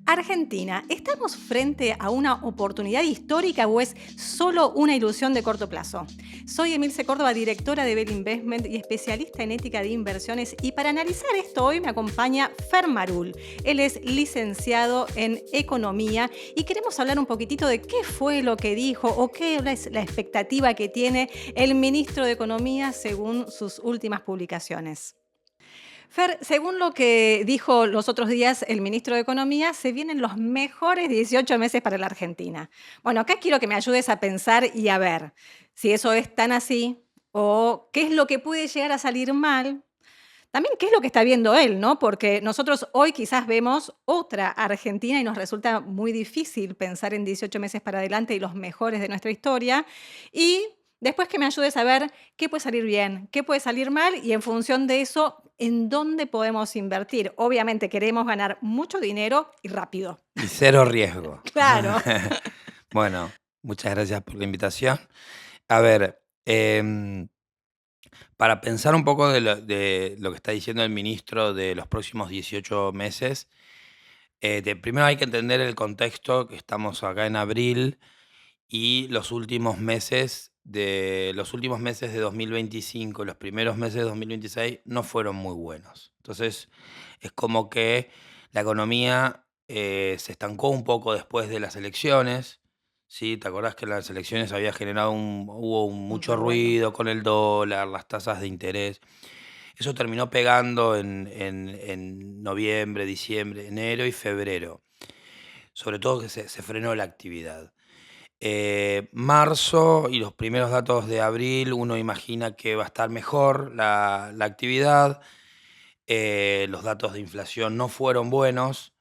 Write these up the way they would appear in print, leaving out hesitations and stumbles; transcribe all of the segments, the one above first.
Argentina, ¿estamos frente a una oportunidad histórica o es solo una ilusión de corto plazo? Soy Emilce Córdoba, directora de Bell Investment y especialista en ética de inversiones. Y para analizar esto hoy me acompaña Fer Marul. Él es licenciado en economía y queremos hablar un poquitito de qué fue lo que dijo o qué es la expectativa que tiene el ministro de Economía según sus últimas publicaciones. Fer, según lo que dijo los otros días el ministro de Economía, se vienen los mejores 18 meses para la Argentina. Bueno, acá quiero que me ayudes a pensar y a ver si eso es tan así o qué es lo que puede llegar a salir mal. También qué es lo que está viendo él, ¿no? Porque nosotros hoy quizás vemos otra Argentina y nos resulta muy difícil pensar en 18 meses para adelante y los mejores de nuestra historia. Y después que me ayudes a ver qué puede salir bien, qué puede salir mal y en función de eso, en dónde podemos invertir. Obviamente queremos ganar mucho dinero y rápido. Y cero riesgo. Claro. Bueno, muchas gracias por la invitación. A ver, para pensar un poco de lo que está diciendo el ministro de los próximos 18 meses, primero hay que entender el contexto, que estamos acá en abril y los últimos meses de 2025, los primeros meses de 2026 no fueron muy buenos. Entonces, es como que la economía se estancó un poco después de las elecciones. ¿Sí? ¿Te acordás que en las elecciones hubo Un mucho revuelo. ruido con el dólar, las tasas de interés? Eso terminó pegando en noviembre, diciembre, enero y febrero. Sobre todo que se frenó la actividad. Marzo y los primeros datos de abril, uno imagina que va a estar mejor la actividad. Los datos de inflación no fueron buenos.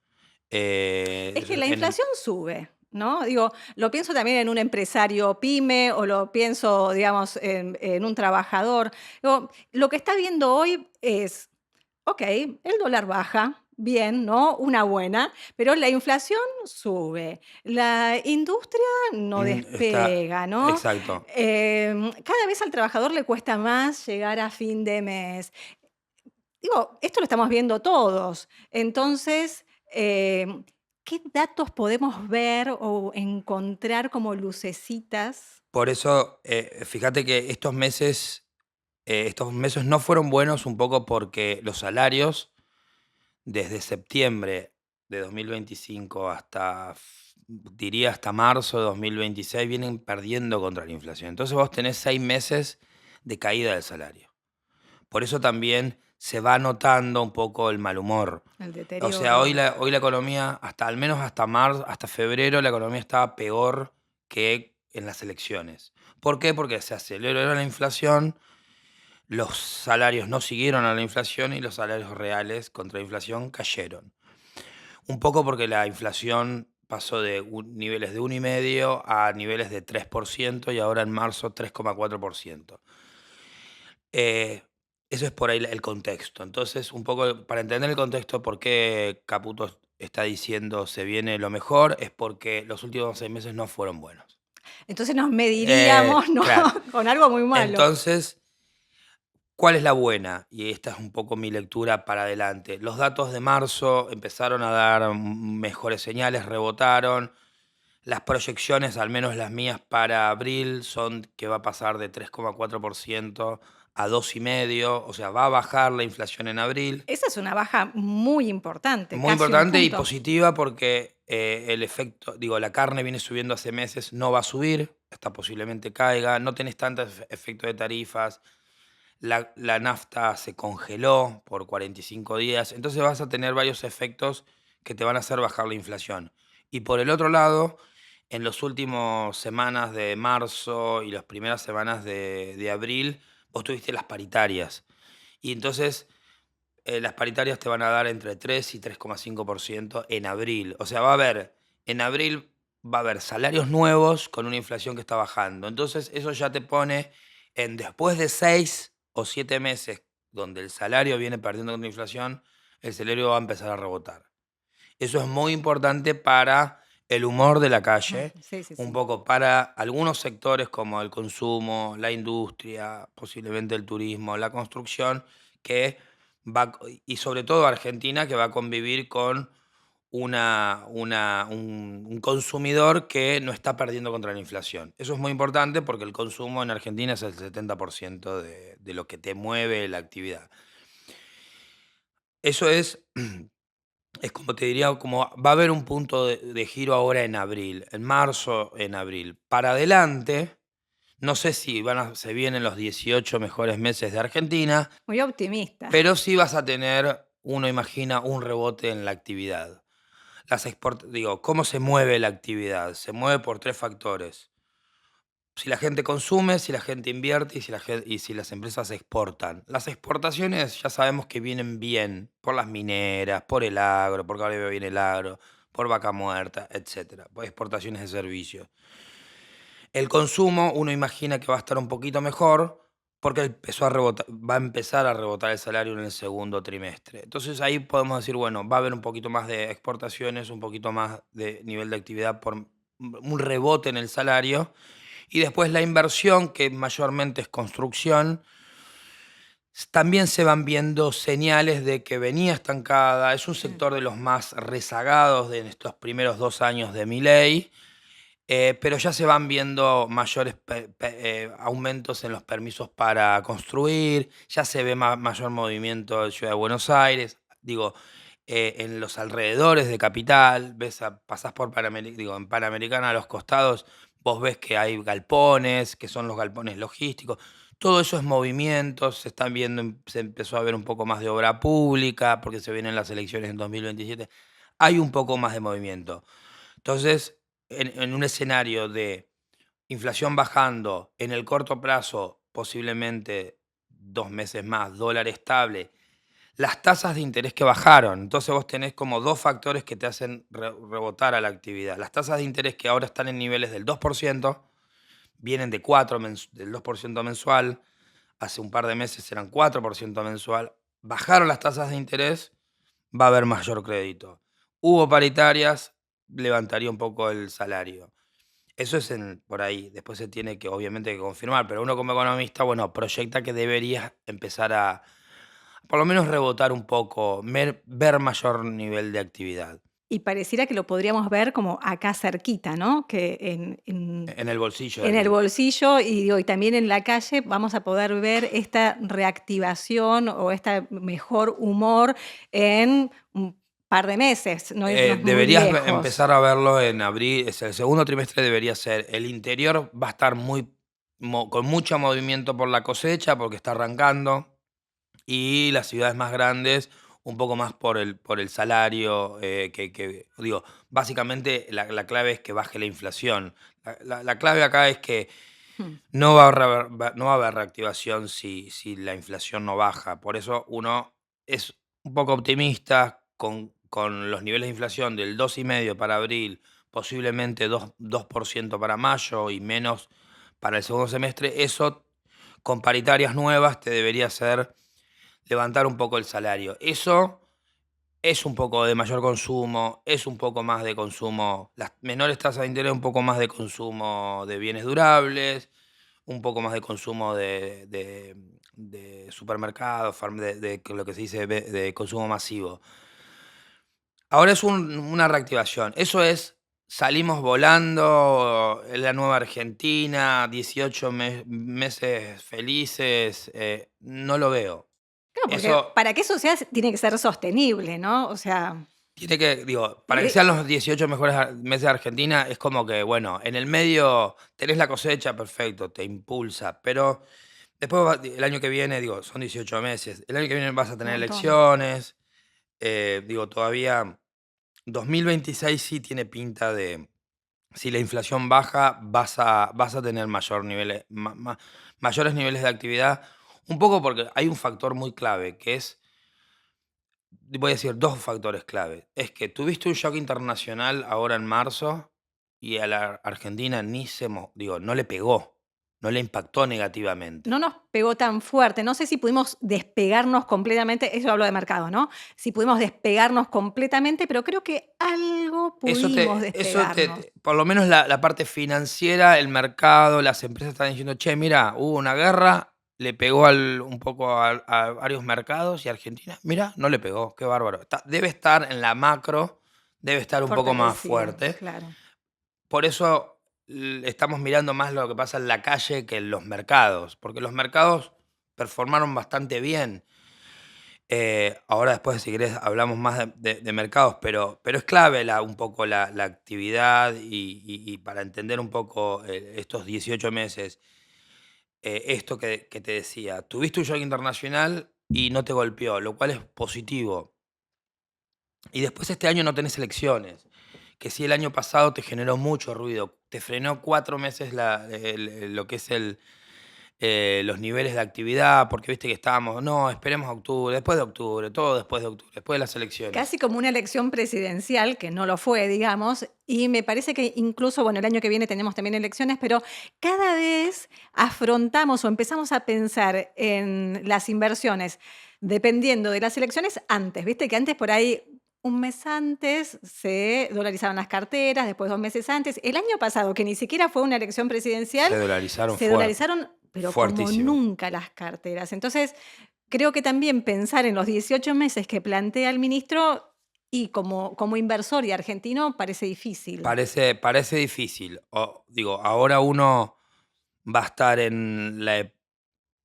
Es que la En el inflación sube, ¿no? Digo, lo pienso también en un empresario pyme o lo pienso, digamos, en un trabajador. Digo, lo que está viendo hoy es, ok, el dólar baja, bien, ¿no? Una buena, pero la inflación sube, la industria no está despega, ¿no? exacto. Cada vez al trabajador le cuesta más llegar a fin de mes. Digo, esto lo estamos viendo todos. Entonces, ¿qué datos podemos ver o encontrar como lucecitas? Por eso, fíjate que estos meses no fueron buenos un poco porque los salarios desde septiembre de 2025 diría hasta marzo de 2026, vienen perdiendo contra la inflación. Entonces vos tenés 6 meses de caída del salario. Por eso también se va notando un poco el mal humor. El O sea, hoy deterioro. la economía, al menos hasta marzo, hasta febrero, la economía estaba peor que en las elecciones. ¿Por qué? Porque se aceleró la inflación, los salarios no siguieron a la inflación y los salarios reales contra la inflación cayeron. Un poco porque la inflación pasó de niveles de 1,5 a niveles de 3% y ahora en marzo 3,4%. Eh, Eso es por ahí el contexto. Entonces, un poco para entender el contexto, por qué Caputo está diciendo se viene lo mejor, es porque los últimos 6 meses no fueron buenos. Entonces nos mediríamos, ¿no? Claro. Con algo muy malo. Entonces, ¿cuál es la buena? Y esta es un poco mi lectura para adelante. Los datos de marzo empezaron a dar mejores señales, rebotaron. Las proyecciones, al menos las mías para abril, son que va a pasar de 3,4% a 2,5%, o sea, va a bajar la inflación en abril. Esa es una baja muy importante, Muy casi un importante y punto. positiva porque el efecto, digo, la carne viene subiendo hace meses, no va a subir, hasta posiblemente caiga, no tenés tanto efecto de tarifas, la nafta se congeló por 45 días, entonces vas a tener varios efectos que te van a hacer bajar la inflación. Y por el otro lado, en las últimas semanas de marzo y las primeras semanas de abril, vos tuviste las paritarias. Y entonces las paritarias te van a dar entre 3 y 3,5% en abril. O sea, en abril va a haber salarios nuevos con una inflación que está bajando. Entonces eso ya te pone después de 6 o 7 meses donde el salario viene perdiendo con la inflación, el salario va a empezar a rebotar. Eso es muy importante para el humor de la calle, Sí, sí, un sí. poco para algunos sectores como el consumo, la industria, posiblemente el turismo, la construcción, que y sobre todo Argentina, que va a convivir con un consumidor que no está perdiendo contra la inflación. Eso es muy importante porque el consumo en Argentina es el 70% de lo que te mueve la actividad. Eso es como te diría, como va a haber un punto de giro ahora en abril, en marzo, en abril. Para adelante, no sé si se vienen los 18 mejores meses de Argentina, Muy optimista. pero sí vas a tener, uno imagina, un rebote en la actividad. Digo, ¿cómo se mueve la actividad? Se mueve por 3 factores. Si la gente consume, si la gente invierte y si las empresas exportan. Las exportaciones ya sabemos que vienen bien por las mineras, por el agro, porque ahora viene el agro, por Vaca Muerta, etcétera, por exportaciones de servicios. El consumo, uno imagina que va a estar un poquito mejor porque va a empezar a rebotar el salario en el segundo trimestre. Entonces ahí podemos decir, bueno, va a haber un poquito más de exportaciones, un poquito más de nivel de actividad por un rebote en el salario. Y después la inversión, que mayormente es construcción, también se van viendo señales de que venía estancada. Es un sector de los más rezagados de estos primeros 2 años de Milei. Pero ya se van viendo mayores aumentos en los permisos para construir, ya se ve mayor movimiento en Ciudad de Buenos Aires, digo, en los alrededores de Capital, pasás por en Panamericana a los costados, vos ves que hay galpones, que son los galpones logísticos, todo eso es movimiento, se empezó a ver un poco más de obra pública, porque se vienen las elecciones en 2027, hay un poco más de movimiento. Entonces, en un escenario de inflación bajando, en el corto plazo, posiblemente 2 meses más, dólar estable, las tasas de interés que bajaron. Entonces vos tenés como 2 factores que te hacen rebotar a la actividad. Las tasas de interés que ahora están en niveles del 2%, vienen de 4 del 2% mensual, hace un par de meses eran 4% mensual, bajaron las tasas de interés, va a haber mayor crédito. Hubo paritarias, levantaría un poco el salario. Eso es por ahí. Después se tiene que, obviamente, que confirmar, pero uno como economista, bueno, proyecta que deberías empezar a, por lo menos, rebotar un poco, ver mayor nivel de actividad. Y pareciera que lo podríamos ver como acá cerquita, ¿no? Que En el bolsillo. en el bolsillo y, digo, y también en la calle vamos a poder ver esta reactivación o este mejor humor en un par de meses, no irnos muy Deberías lejos. empezar a verlo en abril. El segundo trimestre debería ser. El interior va a estar con mucho movimiento por la cosecha, porque está arrancando. Y las ciudades más grandes, un poco más por el salario, digo, básicamente la clave es que baje la inflación. La clave acá es que Hmm. no va a haber reactivación si la inflación no baja. Por eso uno es un poco optimista con los niveles de inflación del 2,5 para abril, posiblemente 2% para mayo y menos para el segundo semestre. Eso, con paritarias nuevas, te debería hacer levantar un poco el salario. Eso es un poco de mayor consumo, es un poco más de consumo, las menores tasas de interés, un poco más de consumo de bienes durables, un poco más de consumo de supermercados, de lo que se dice de consumo masivo. Ahora es una reactivación. Eso es, salimos volando, en la nueva Argentina, 18 meses felices, no lo veo. Claro, porque Eso para que eso sea, tiene que ser sostenible, ¿no? O sea, tiene que, digo, para que sean los 18 mejores meses de Argentina, es como que, bueno, en el medio tenés la cosecha, perfecto, te impulsa, pero después el año que viene, digo, son 18 meses, el año que viene vas a un tener montón. elecciones, digo, todavía 2026 sí tiene pinta de, si la inflación baja, vas a tener mayores niveles de actividad, un poco porque hay un factor muy clave, que es, voy a decir 2 factores clave. Es que tuviste un shock internacional ahora en marzo y a la Argentina no le pegó, no le impactó No negativamente. nos pegó tan fuerte. No sé si pudimos despegarnos completamente, eso hablo de mercado, ¿no? Si pudimos despegarnos completamente, pero creo que algo pudimos despegarnos. Por lo menos la parte financiera, el mercado, las empresas están diciendo, che, mira, hubo una guerra, le pegó un poco a varios mercados y Argentina, mira, no le pegó, qué bárbaro. Debe estar en la macro debe estar un poco más Fortalecida, fuerte. claro. Por eso estamos mirando más lo que pasa en la calle que en los mercados, porque los mercados performaron bastante bien. Ahora después, si querés, hablamos más de mercados, pero es clave un poco la actividad y para entender un poco estos 18 meses, esto que te decía, tuviste un shock internacional y no te golpeó, lo cual es positivo. Y después este año no tenés elecciones, que sí el año pasado te generó mucho ruido, te frenó 4 meses lo que es los niveles de actividad, porque viste que estábamos, no, esperemos octubre, después de octubre, todo después de octubre, después de las elecciones. Casi como una elección presidencial, que no lo fue, digamos, y me parece que incluso, bueno, el año que viene tenemos también elecciones, pero cada vez afrontamos o empezamos a pensar en las inversiones dependiendo de las elecciones antes, viste que antes por ahí un mes antes se dolarizaban las carteras, después 2 meses antes. El año pasado, que ni siquiera fue una elección presidencial, Se dolarizaron se fuerte, dolarizaron, pero como fuertísimo. nunca las carteras. Entonces, creo que también pensar en los 18 meses que plantea el ministro y como inversor y argentino parece difícil. Parece difícil. Digo, ahora uno va a estar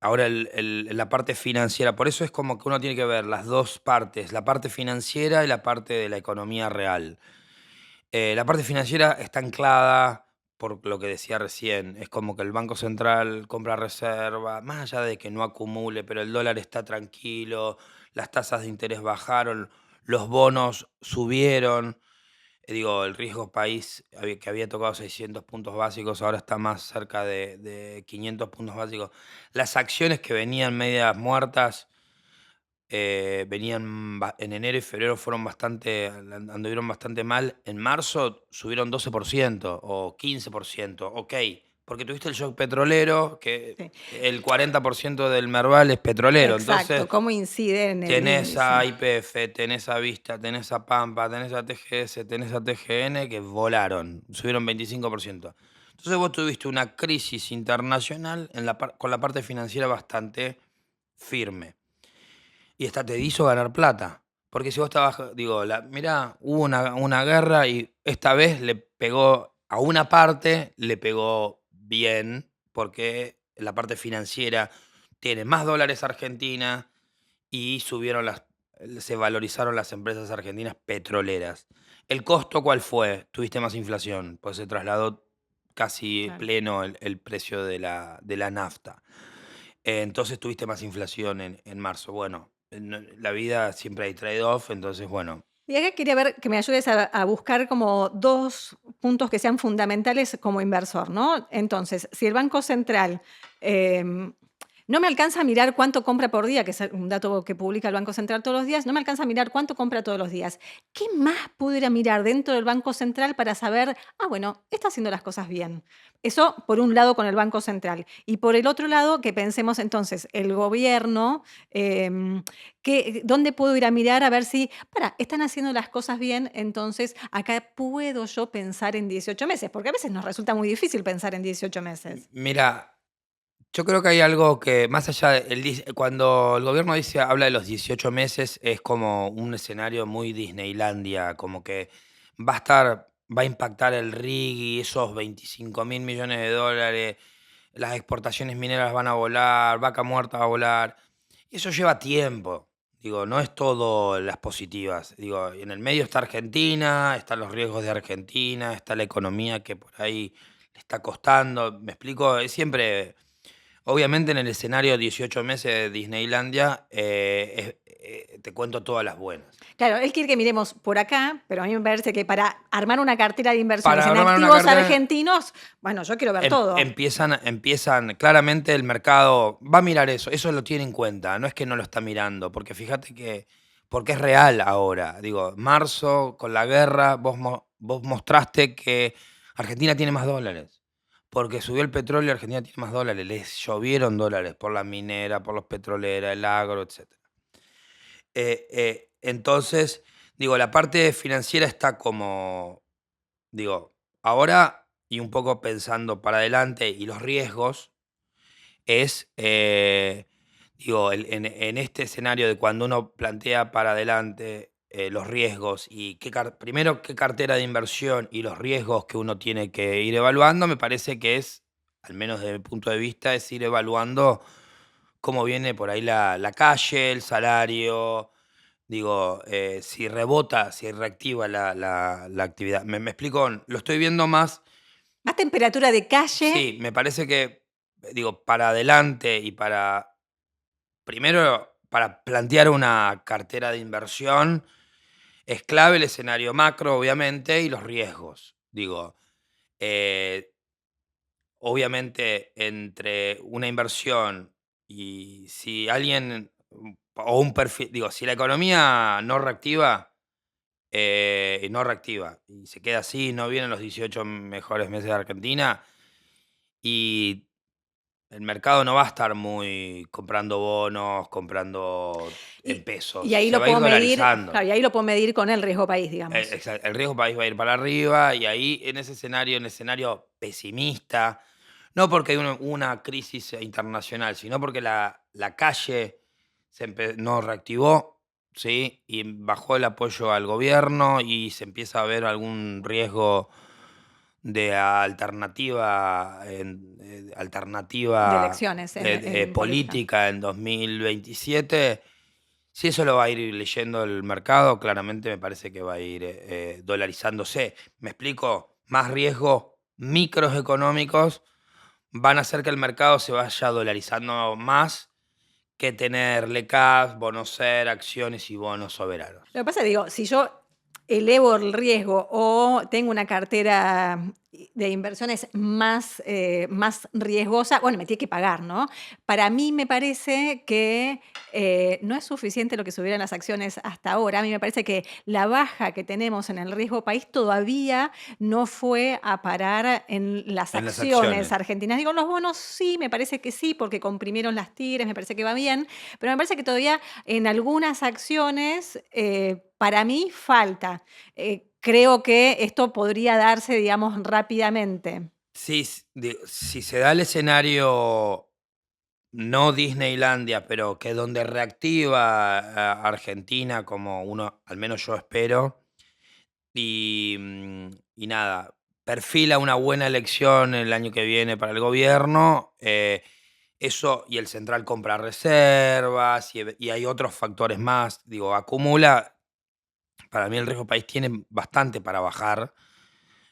ahora en la parte financiera. Por eso es como que uno tiene que ver las dos partes, la parte financiera y la parte de la economía real. La parte financiera está anclada por lo que decía recién. Es como que el Banco Central compra reserva, más allá de que no acumule, pero el dólar está tranquilo, las tasas de interés bajaron, los bonos subieron. Digo, el riesgo país que había tocado 600 puntos básicos, ahora está más cerca de 500 puntos básicos. Las acciones que venían medias muertas, en enero y febrero fueron anduvieron bastante mal. En marzo subieron 12% o 15%, ok, porque tuviste el shock petrolero, que Sí, el 40% del Merval es petrolero, entonces exacto, cómo incide en el tenés a índice. YPF, tenés a Vista, tenés a Pampa, tenés a TGS, tenés a TGN que volaron, subieron 25%. Entonces vos tuviste una crisis internacional con la parte financiera bastante firme. Y esta te hizo ganar plata. Porque si vos estabas, digo, mirá, hubo una guerra y esta vez le pegó a una parte, le pegó bien, porque la parte financiera tiene más dólares Argentina y se valorizaron las empresas argentinas petroleras. ¿El costo cuál fue? Tuviste más inflación, pues se trasladó casi Claro. pleno el precio de la nafta. Entonces tuviste más inflación en marzo. Bueno, la vida siempre hay trade-off, entonces bueno. Y acá quería ver que me ayudes a buscar como dos puntos que sean fundamentales como inversor, ¿no? Entonces, si el Banco Central no me alcanza a mirar cuánto compra por día, que es un dato que publica el Banco Central todos los días, no me alcanza a mirar cuánto compra todos los días. ¿Qué más pudiera mirar dentro del Banco Central para saber, bueno, está haciendo las cosas bien? Eso por un lado con el Banco Central. Y por el otro lado, que pensemos entonces, el gobierno, ¿dónde puedo ir a mirar a ver si, están haciendo las cosas bien? Entonces, acá puedo yo pensar en 18 meses, porque a veces nos resulta muy difícil pensar en 18 meses. Mira, yo creo que hay algo que más allá cuando el gobierno habla de los 18 meses, es como un escenario muy Disneylandia, como que va a impactar el RIG y esos 25.000 millones de dólares, las exportaciones mineras van a volar, Vaca Muerta va a volar. Y eso lleva tiempo. Digo, no es todo las positivas. Digo, en el medio está Argentina, están los riesgos de Argentina, está la economía que por ahí le está costando. ¿Me explico? Es siempre, obviamente en el escenario 18 meses de Disneylandia, te cuento todas las buenas. Claro, él quiere que miremos por acá, pero a mí me parece que para armar una cartera de inversiones Para en armar una activos cartera, argentinos, bueno, yo quiero ver todo. empiezan, claramente el mercado va a mirar eso lo tiene en cuenta, no es que no lo está mirando, porque fíjate porque es real ahora. Digo, marzo, con la guerra, vos mostraste que Argentina tiene más dólares, porque subió el petróleo y Argentina tiene más dólares, les llovieron dólares por la minera, por los petroleras, el agro, etc. Entonces, digo, la parte financiera está como, digo, ahora y un poco pensando para adelante y los riesgos es, digo, en este escenario de cuando uno plantea para adelante, los riesgos y primero qué cartera de inversión y los riesgos que uno tiene que ir evaluando, me parece que es, al menos desde mi punto de vista, es ir evaluando cómo viene por ahí la calle, el salario, digo, si rebota, si reactiva la actividad. ¿Me explico? Lo estoy viendo más, Más temperatura de calle. sí, me parece que, digo, para adelante y primero, para plantear una cartera de inversión, es clave el escenario macro, obviamente, y los riesgos. Digo, eh, obviamente, entre una inversión y si alguien, o un perfil, digo, si la economía no reactiva y se queda así, no vienen los 18 mejores meses de Argentina y el mercado no va a estar muy comprando bonos, comprando en Y pesos, ahí se lo va a ir puedo medir, dolarizando. claro, y ahí lo puedo medir con el riesgo país, digamos. El riesgo país va a ir para arriba y ahí en ese escenario, pesimista, no porque hay una crisis internacional, sino porque la calle no reactivó, ¿sí? Y bajó el apoyo al gobierno y se empieza a ver algún riesgo de De alternativa elecciones en política. política en 2027. Si eso lo va a ir leyendo el mercado, claramente me parece que va a ir dolarizándose. ¿Me explico? Más riesgos microeconómicos van a hacer que el mercado se vaya dolarizando más que tener LECAPs, bonos SER, acciones y bonos soberanos. Lo que pasa, digo, si yo elevo el riesgo o tengo una cartera de inversiones más riesgosa, bueno, me tiene que pagar, ¿no? Para mí me parece que no es suficiente lo que subieron las acciones hasta ahora. A mí me parece que la baja que tenemos en el riesgo país todavía no fue a parar en las En las acciones acciones. argentinas. Digo, los bonos sí, me parece que sí, porque comprimieron las tires, me parece que va bien, pero me parece que todavía en algunas acciones, para mí falta. Creo que esto podría darse, digamos, rápidamente. Sí, si se da el escenario no Disneylandia, pero que donde reactiva a Argentina, como uno, al menos yo espero, y nada, perfila una buena elección el año que viene para el gobierno, eso y el central compra reservas y hay otros factores más, digo, acumula, para mí el riesgo país tiene bastante para bajar,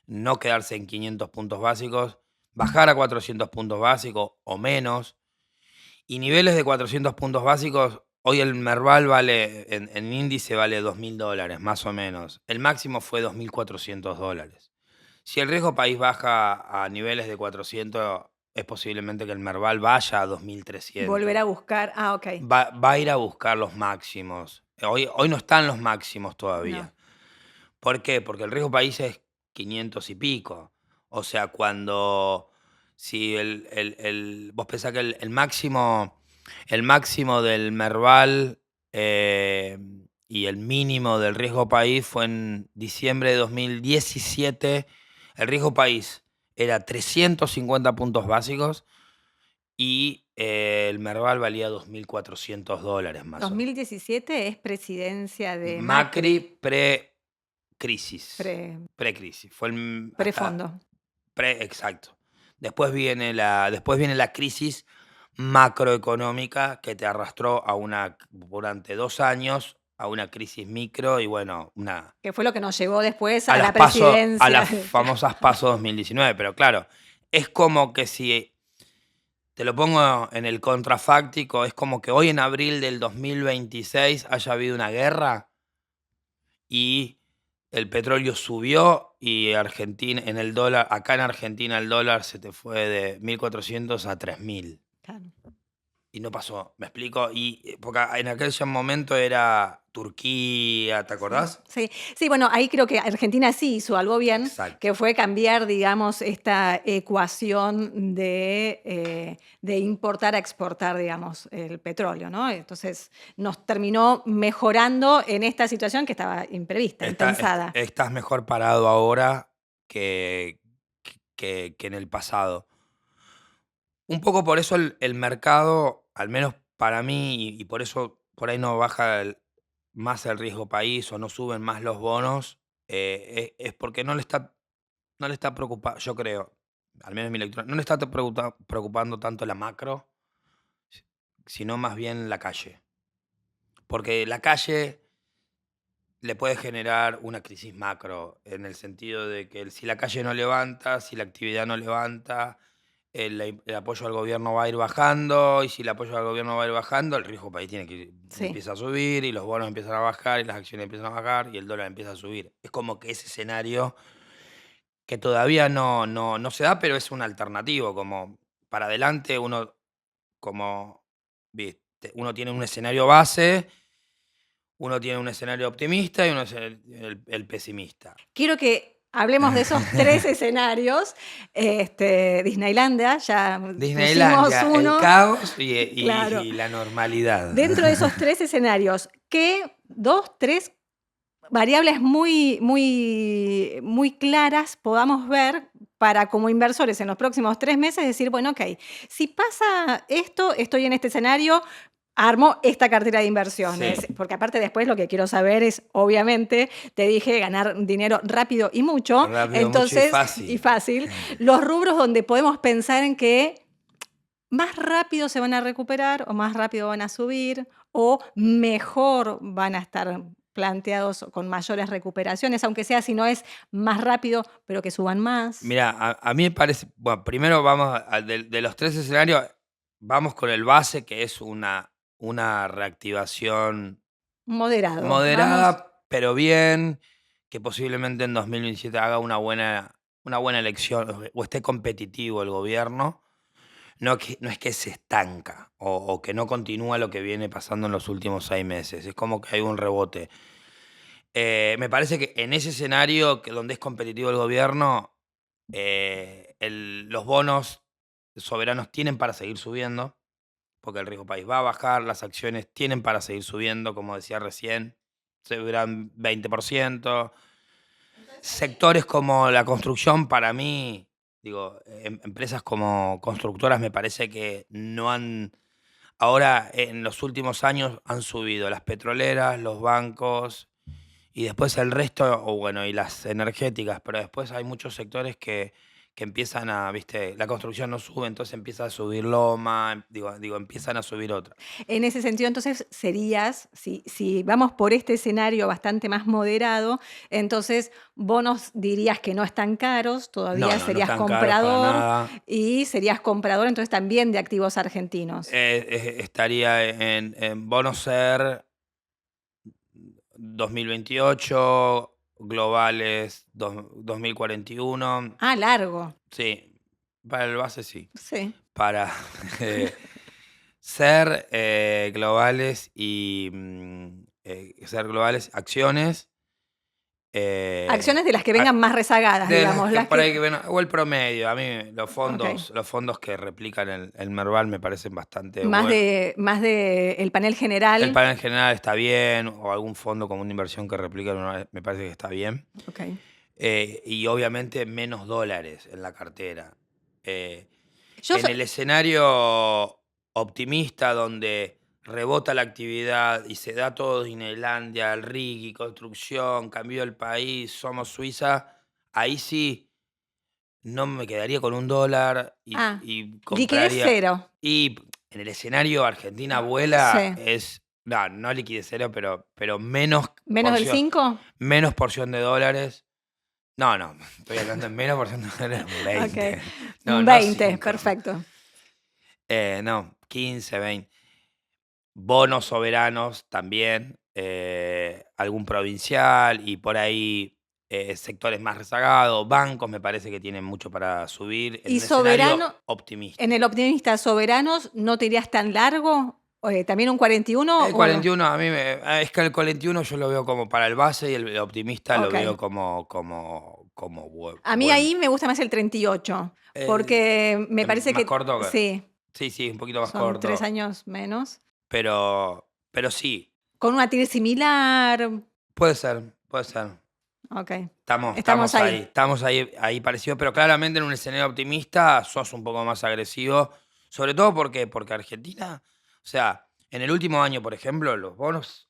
no quedarse en 500 puntos básicos, bajar a 400 puntos básicos o menos. Y niveles de 400 puntos básicos, hoy el Merval vale, en índice vale $2.000, más o menos. El máximo fue $2.400. Si el riesgo país baja a niveles de 400, es posiblemente que el Merval vaya a Volver 2.300. a buscar. Ah, ok. Va a ir a buscar los máximos. Hoy no están los máximos No. todavía. ¿Por qué? Porque el riesgo país es 500 y pico. O sea, si vos pensás que el máximo del Merval y el mínimo del riesgo país fue en diciembre de 2017. El riesgo país era 350 puntos básicos y el Merval valía $2.400 más o menos. 2017 es presidencia de Macri Macri, pre-crisis. pre- Pre-crisis. Fue hasta prefondo. exacto. Después viene la crisis macroeconómica que te arrastró durante 2 años a una crisis micro y bueno, Que fue lo que nos llevó después a a la a presidencia. las famosas PASO 2019. Pero claro, es como que si te lo pongo en el contrafáctico, es como que hoy en abril del 2026 haya habido una guerra y el petróleo subió y acá en Argentina el dólar se te fue de 1.400 a 3.000. Claro. Y no pasó, ¿me explico? Porque en aquel momento era Turquía, ¿te Sí, acordás? sí, sí, bueno, ahí creo que Argentina sí hizo algo bien, Exacto. que fue cambiar, digamos, esta ecuación de importar a exportar, digamos, el petróleo, ¿no? Entonces nos terminó mejorando en esta situación que estaba imprevista, impensada. Estás mejor parado ahora que, que en el pasado. Un poco por eso el mercado, al menos para mí, y por eso por ahí no baja más el riesgo país o no suben más los bonos, es porque no le está preocupando, yo creo, al menos en mi lectura, no le está preocupando tanto la macro, si- sino más bien la calle. Porque la calle le puede generar una crisis macro, en el sentido de que si la calle no levanta, si la actividad no levanta, el apoyo al gobierno va a ir bajando, y si el apoyo al gobierno va a ir bajando, el riesgo país Sí. empieza a subir, y los bonos empiezan a bajar, y las acciones empiezan a bajar, y el dólar empieza a subir. Es como que ese escenario que todavía no se da, pero es un alternativo, como para adelante uno, como, viste, uno tiene un escenario base, uno tiene un escenario optimista y uno es el pesimista. Quiero que hablemos de esos 3 escenarios. Disneylandia, ya pusimos Disneylandia, el uno, caos claro. y la normalidad. Dentro de esos 3 escenarios, ¿qué 2, 3 variables muy claras podamos ver para, como inversores, en los próximos 3 meses decir, bueno, okey, si pasa esto, estoy en este escenario, armo esta cartera de inversiones? Sí, Porque aparte después lo que quiero saber es, obviamente, te dije, ganar dinero rápido y mucho, rápido, mucho y entonces y fácil. fácil, los rubros donde podemos pensar en que más rápido se van a recuperar o más rápido van a subir o mejor van a estar planteados con mayores recuperaciones, aunque sea si no es más rápido, pero que suban más. Mira, a mí me parece, bueno, primero vamos de los 3 escenarios, vamos con el base, que es una reactivación Moderado, vamos. moderada, pero bien, que posiblemente en 2027 haga una buena elección o esté competitivo el gobierno. No es que se estanca o que no continúa lo que viene pasando en los últimos 6 meses. Es como que hay un rebote. Me parece que en ese escenario donde es competitivo el gobierno, los bonos soberanos tienen para seguir subiendo, porque el riesgo país va a bajar, las acciones tienen para seguir subiendo, como decía recién, subirán 20%. Sectores como la construcción, para mí, digo, empresas como constructoras me parece que no han, ahora en los últimos años han subido las petroleras, los bancos y después el resto, o bueno, y las energéticas, pero después hay muchos sectores que empiezan a, viste, la construcción no sube, entonces empieza a subir loma, digo, empiezan a subir otras. En ese sentido, entonces, serías, si vamos por este escenario bastante más moderado, entonces bonos dirías que no están caros, No, todavía no serías están caros para comprador nada. y serías comprador entonces también de activos argentinos. Estaría en Bonos Ser 2028, globales 2041. Ah, largo. Sí, para el base sí. Sí. Para ser globales ser globales, acciones. Acciones de las que A vengan más rezagadas, de las digamos, que las por ahí que que. ven o el promedio. A mí Ok. los fondos que replican el Merval me parecen bastante Más buenos. de el panel El general. panel general está bien, o algún fondo como una inversión que replica, me parece que está bien. Ok. Y obviamente menos dólares en la cartera. Eh, Yo en so- el escenario optimista donde rebota la actividad y se da todo Disneylandia, el RIGI, construcción, cambió el país, somos Suiza, ahí sí no me quedaría con $1 ah, y liquidez compraría. cero. Y en el escenario Argentina Sí. vuela es, no liquidez cero, pero ¿Menos del 5? menos porción de dólares. No, estoy hablando en menos porción de dólares, un Ok. 20. No, Un no 20, 5. perfecto. No, 15, 20. Bonos soberanos también, algún provincial y por ahí sectores más rezagados, bancos me parece que tienen mucho para subir en Y un escenario soberano, en optimista. el optimista, soberanos, ¿no te irías tan largo? ¿También un 41 El o no? 41 es que el 41 yo lo veo como para el base y el optimista lo Ok. veo como A mí buen. ahí me gusta más el 38, El, porque me parece más que corto que. sí, Sí, un poquito más son 3 corto. años menos. Pero sí, Con una TIR similar. puede ser, puede ser. Ok. Estamos Estamos ahí, ahí. ahí parecido, pero claramente en un escenario optimista sos un poco más agresivo, sobre todo porque Argentina, o sea, En el último año, por ejemplo, los bonos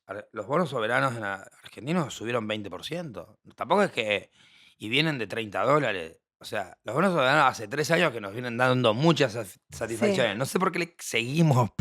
soberanos argentinos subieron 20%. Tampoco es que... Y vienen de $30. O sea, los bonos soberanos hace 3 años que nos vienen dando muchas satisfacciones. Sí. No sé por qué le seguimos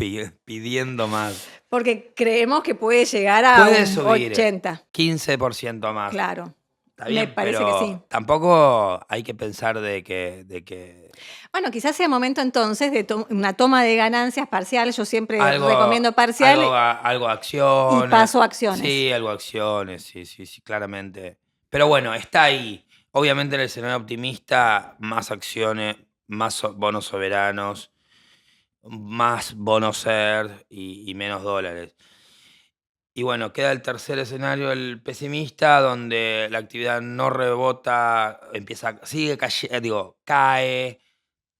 pidiendo más. Porque creemos que puede llegar a Puede un subir 80. 15% más. Claro. Está Me bien, parece pero que sí. tampoco hay que pensar de que Bueno, quizás sea momento entonces de una toma de ganancias parcial. Yo siempre algo, recomiendo parcial algo y acciones. paso a acciones. Sí, algo acciones, sí, claramente. Pero bueno, está ahí. Obviamente en el escenario optimista, más acciones, más bonos soberanos, más bonos SER y menos dólares. Y bueno, queda el tercer escenario, el pesimista, donde la actividad no rebota, cae.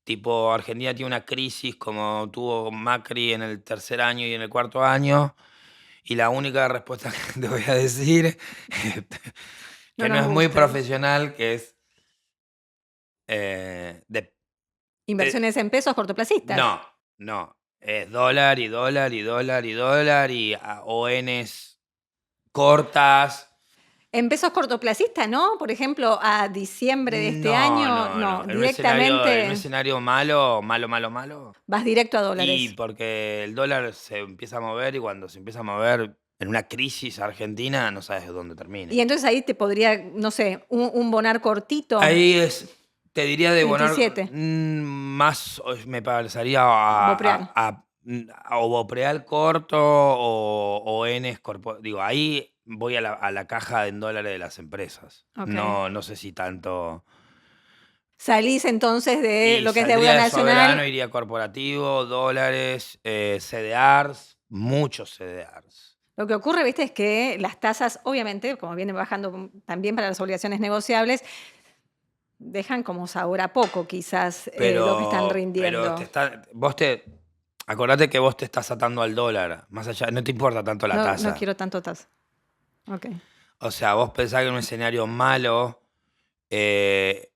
Tipo, Argentina tiene una crisis como tuvo Macri en el tercer año y en el cuarto año. Y la única respuesta que te voy a decir, que No no nos es muy gusta. profesional, que es Inversiones en pesos cortoplacistas. no. Es dólar y dólar y dólar y dólar y ONs cortas. En pesos cortoplacistas, ¿no? Por ejemplo, a diciembre de este año, no, En un escenario directamente malo. vas directo a dólares. Y porque el dólar se empieza a mover y cuando se empieza a mover en una crisis argentina, no sabes de dónde termina. Y entonces ahí te podría, no sé, un bonar cortito. Ahí te diría de bonar 27. más, me parecería Bopreal. o Bopreal corto o Ns digo, ahí voy a la caja en dólares de las empresas. Ok. No sé si tanto. Salís entonces de Y lo que es saldría deuda de soberano, nacional. iría corporativo, dólares, CDRs, muchos CDRs. Lo que ocurre, viste, es que las tasas, obviamente, como vienen bajando también para las obligaciones negociables, dejan como sabor a poco, quizás, lo que están rindiendo. Acordate que vos te estás atando al dólar, más allá, no te importa tanto la tasa. No quiero tanto tasa. Ok. O sea, vos pensás que en un escenario malo, el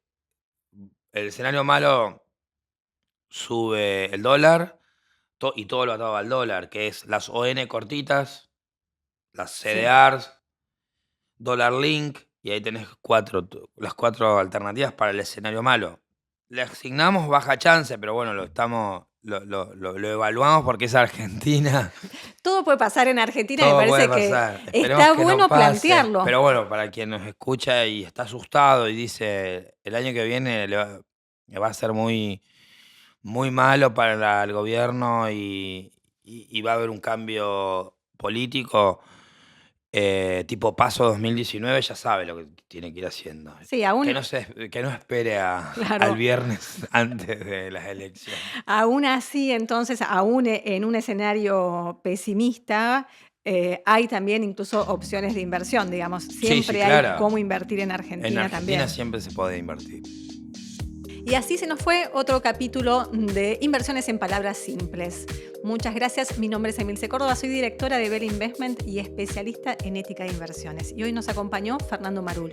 escenario malo sube el dólar y todo lo atado al dólar, que es las ON cortitas, las CDRs, Dollar Link, y ahí tenés las 4 alternativas para el escenario malo. Le asignamos baja chance, pero bueno, lo evaluamos porque es Argentina. Todo puede pasar en Argentina, Todo me parece puede que pasar. Esperemos está que bueno no pase. plantearlo. Pero bueno, para quien nos escucha y está asustado y dice el año que viene le va a ser muy, muy malo para el gobierno y va a haber un cambio político, tipo paso 2019, ya sabe lo que tiene que ir haciendo. Sí, aún, Que no espere claro, al viernes antes de las elecciones. aún así, entonces, aún en un escenario pesimista, hay también incluso opciones de inversión, digamos. Siempre sí, hay claro. cómo invertir en Argentina Argentina también. siempre se puede invertir. Y así se nos fue otro capítulo de Inversiones en Palabras Simples. Muchas gracias. Mi nombre es Emilce Córdoba, soy directora de Bell Investment y especialista en ética de inversiones. Y hoy nos acompañó Fernando Marul.